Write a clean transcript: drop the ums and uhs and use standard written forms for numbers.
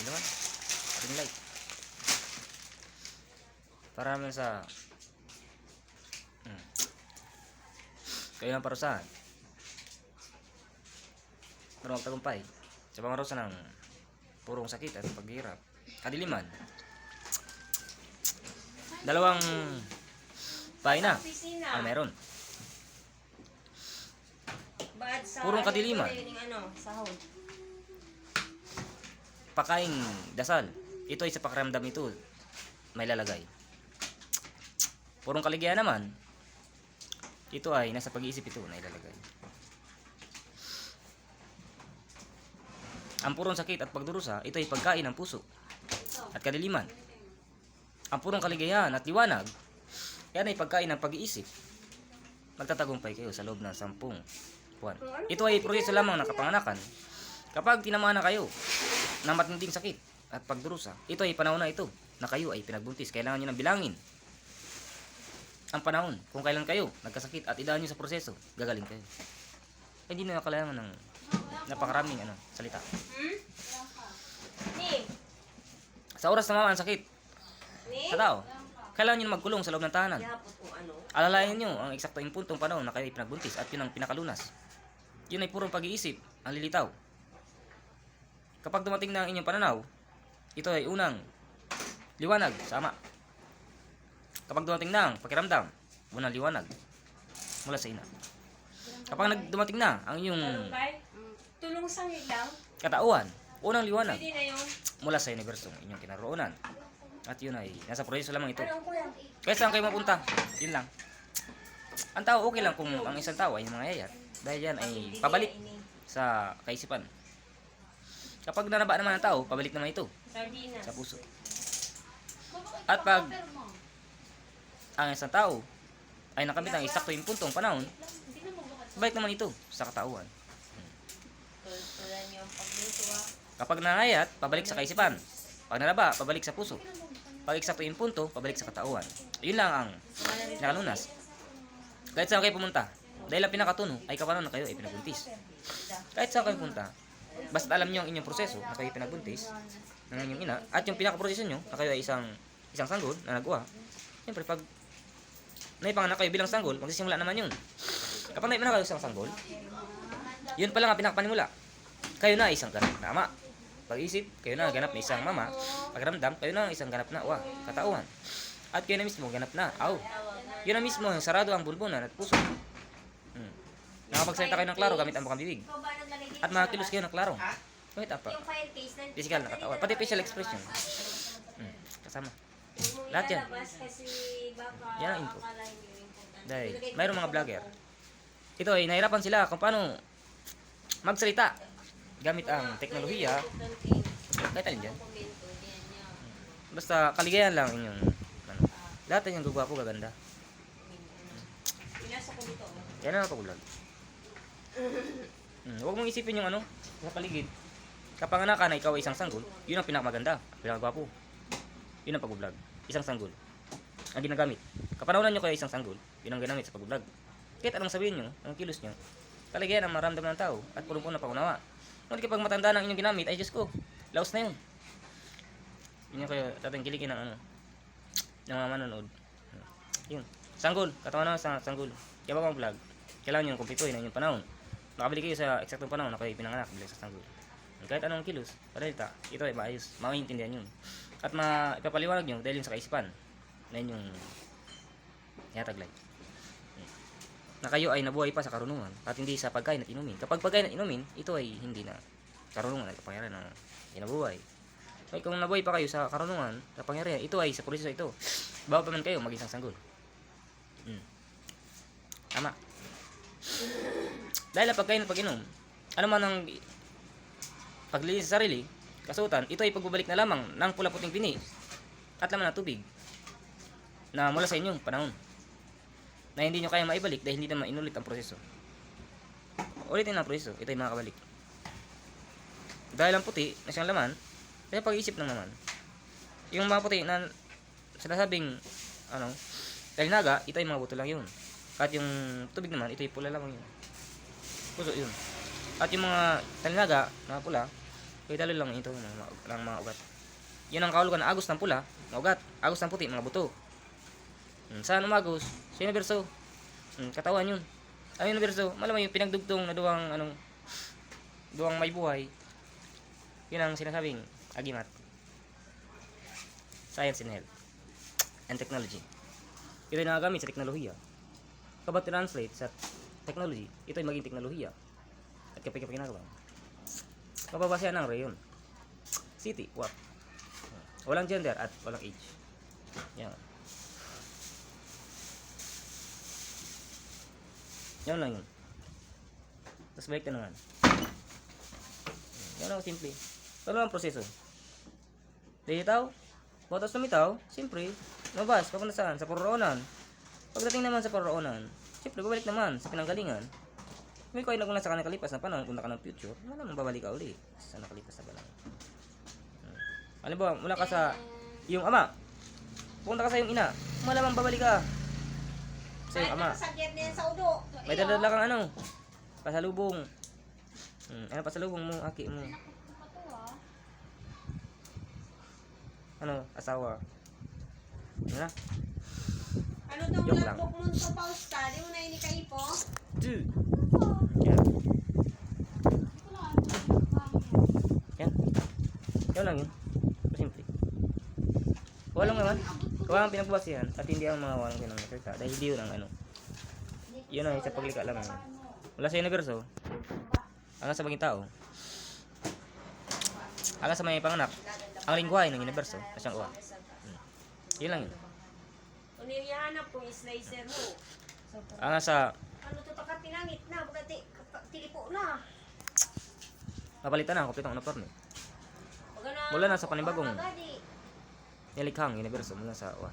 naman. Ring light. Para naman sa kayo ang parusahan. Pero magtagumpay sa pamarusa ng purong sakit at paghihirap. Kadiliman. Dalawang paina ang meron. Purong kadiliman. Pakaing dasal. Ito ay sa pakiramdam ito may lalagay. Purong kaligayahan naman. Ito ay nasa pag-iisip ito na ilalagay. Ang purong sakit at pagdurusa, ito ay pagkain ng puso at kadiliman. Ang purong kaligayahan at liwanag, yan ay pagkain ng pag-iisip. Magtatagumpay kayo sa loob ng 10 buwan. Ito ay proseso lamang ng kapanganakan. Kapag tinamaan na kayo ng matinding sakit at pagdurusa, ito ay panahon na ito na kayo ay pinagbuntis. Kailangan nyo nang bilangin ang panahon kung kailan kayo nagkasakit at idaan nyo sa proseso, gagaling kayo. Hindi na kailangan ng napakaraming salita. Sa oras na ang sakit sa tao, kailangan nyo na magkulong sa loob ng tahanan. Alalayan nyo ang eksaktong puntong panahon na kayo ay pinagbuntis at yun ang pinakalunas. Yun ay purong pag-iisip, ang lilitaw. Kapag dumating na ang inyong pananaw, ito ay unang liwanag sa Ama. Kapag dumating na ang pakiramdam, unang liwanag mula sa Ina. Kapag dumating na ang inyong tulong sangit lang. katauhan, unang liwanag Pwede na yun. mula sa universong inyong kinaroonan. At yun ay nasa proseso lamang ito. Anong kuya? Kaya saan kayo mapunta? Yun lang. Ang tao okay lang kung ang isang tao ay mangayayat. Dahil yan ay pabalik sa kaisipan. Kapag nanaba naman ang tao, pabalik naman ito Sardinas. sa puso. At pag ang isang tao ay nakamit ang eksakto yung puntong panahon, balik naman ito sa katauhan. Tulan yung pagluto Kapag nangayat, pabalik sa kaisipan. Pag nanaba, pabalik sa puso. Pag eksakto yung punto, pabalik sa katauhan. Yun lang ang nakalunas. Kahit saan kayo pumunta, dahil ang pinakatuno ay kapanon na kayo ay pinagbuntis. Kahit saan kayo pumunta, basta alam nyo ang inyong proseso na kayo pinagbuntis ng inyong ina, at yung pinakaproseso nyo na kayo ay isang sanggol na nagawa, siyempre pag naipanganak kayo bilang sanggol, magsisimula naman yun. Kapag naipanganak kayo isang sanggol, yun pa lang ang pinakapanimula. Kayo na isang ganap na ama. Pag-isip, kayo na ganap na isang mama. Pagramdam, kayo na isang ganap na katauhan. At kayo na mismo ganap na yun na mismo yung sarado ang bulbunan at puso. Nakapagsalita kayo ng klaro gamit ang bukang bibig. At makakilos kayo ng klaro gamit ang physical na katawan. Pati facial expression. Kasama. Lahat yan. Yan ang input. Dahil mayroong mga vlogger. Ito ay nahirapan sila kung paano magsalita gamit ang teknolohiya. Kahit alin dyan. Basta kaligayan lang inyong lahat yung gagwapo, gaganda. Yan ang pagulag. Huwag mong isipin yung sa paligid. Kapanganak ka na ikaw ay isang sanggol, yun ang pinakamaganda, pinakagwapo. Yun ang pag-vlog. Isang sanggol ang ginagamit. Kapanahonan nyo kayo isang sanggol, yun ang ginamit sa pag-vlog. Kahit anong sabihin nyo, ang kilos nyo, kaligayan ang maramdaman ng tao at purong-purong na pangunawa. Ngunit kapag matanda na ang inyong ginamit, ay Diyos ko, laos na yun. Yun yung kayo tatangkilikin ng ng mga manonood. Yun. Sanggol, katawan na sa sanggol. Kaya ba mga vlog, kailangan nyo kumpituhin ang inyong panahon. Makabili kayo sa eksaktong panahon na kayo pinanganak bilang sa sanggol. Kahit anong kilos, padalita, ito ay maayos, maiintindihan yun. At ipapaliwanag nyo dahil yun sa kaisipan na yun yung ihataglay. Na kayo ay nabuhay pa sa karunungan at hindi sa pagkain at inumin. Kapag pagkain at inumin, ito ay hindi na karunungan at kapangyarihan na inabuhay. So, kung nabuhay pa kayo sa karunungan, sa pangyarihan, ito ay sa proseso ito. Bago pa man kayo, maging isang sanggol. Tama. Dahil ang pagkain at pag-inom, ano man ang paglinis sa sarili, kasuotan, ito ay pagbabalik na lamang ng pula-puting pini at laman ng tubig na mula sa inyong panahon na hindi nyo kaya maibalik dahil hindi naman inulit ang proseso. Ulitin ang proseso, ito ay makakabalik. Dahil ang puti na siyang laman, kaya pag-iisip lang naman. Yung mga puti na sinasabing dahil naga, ito ay mga buto lang yun. At yung tubig naman, ito ay pula lamang yun. Puso yun. At yung mga talinaga na pula, Kaya dalo lang ito ng mga ugat. Yan ang kahulugan na agos ng pula, mga ugat. Agos ng puti, mga buto. Saan umagos? Sa universo. Katawan yun. Ang universo, malamang yung pinagdugtong na duwang may buhay. Yun ang sinasabing agimat. Science and health. And technology. Ito ay nagagamit sa teknolohiya. Kapag translate sa technology, ito ay maging teknolohiya. At kapag ginagawa. Mababasehan ng rayon. City, what? Walang gender at walang age. Yan. Yan lang yun. Tapos balik ka naman. Yan lang simple. Ito lang ang proseso. Lilitaw. Batas lumitaw. Siyempre. Mabas. Papunta saan? Sa paroonan. Pagdating naman sa paroonan, siyempre babalik naman sa pinanggalingan. Kung ikaw ay nagmula sa nakalipas na panahon, kung naka ng future, malamang babalik ka uli sa nakalipas na panahon. Halimbawa, mula ka sa iyong ama. Pupunta ka sa iyong ina. Malamang babalik ka sa iyong ama. Sakit din sa udo. May dadala kang ano? Pasalubong. Ano pasalubong mo? Aki mo. Ano? Asawa. Ano na? Ano tong Joke lang. lagbok mo sa pausta? Di mo na ini kaipo? Dude. Yan. Yan. Yan lang yun. Simple. Walang naman. Walang pinagbasihan at hindi ang mga walang pinangsalita. Dahil hindi yun ang ano. Yun ang sa paglikha lang. Mula sa universo, hanggang sa maging tao, hanggang sa may panganak, ang lingwahe ng universo, na siyang uwa. Yun lang yun. Uniriyahanap po yung slicer mo. Hanggang sa Ano to takat tinangit na, bugati tilipo na. napalitan na ang kompletong uniforme. Wag na. Mula na sa panibagong Agadi. nilikhang universo mula sa uwa.